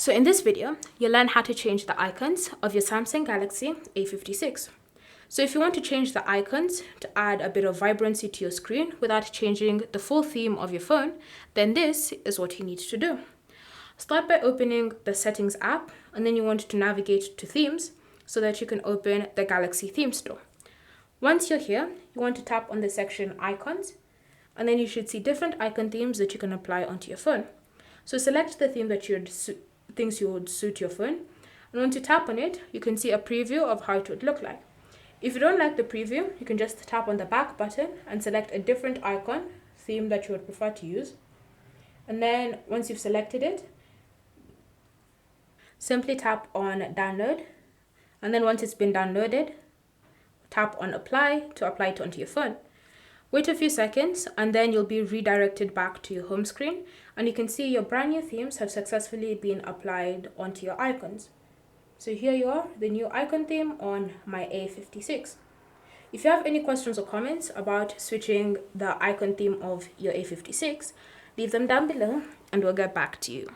So in this video, you'll learn how to change the icons of your Samsung Galaxy A56. So if you want to change the icons to add a bit of vibrancy to your screen without changing the full theme of your phone, then this is what you need to do. Start by opening the Settings app, and then you want to navigate to Themes so that you can open the Galaxy Theme Store. Once you're here, you want to tap on the section Icons, and then you should see different icon themes that you can apply onto your phone. So select the theme that thinks you would suit your phone, and once you tap on it, you can see a preview of how it would look like. If you don't like the preview, you can just tap on the back button and select a different icon theme that you would prefer to use. And then once you've selected it, simply tap on download. And then once it's been downloaded, tap on apply to apply it onto your phone. Wait a few seconds and then you'll be redirected back to your home screen, and you can see your brand new themes have successfully been applied onto your icons. So here you are, the new icon theme on my A56. If you have any questions or comments about switching the icon theme of your A56, leave them down below and we'll get back to you.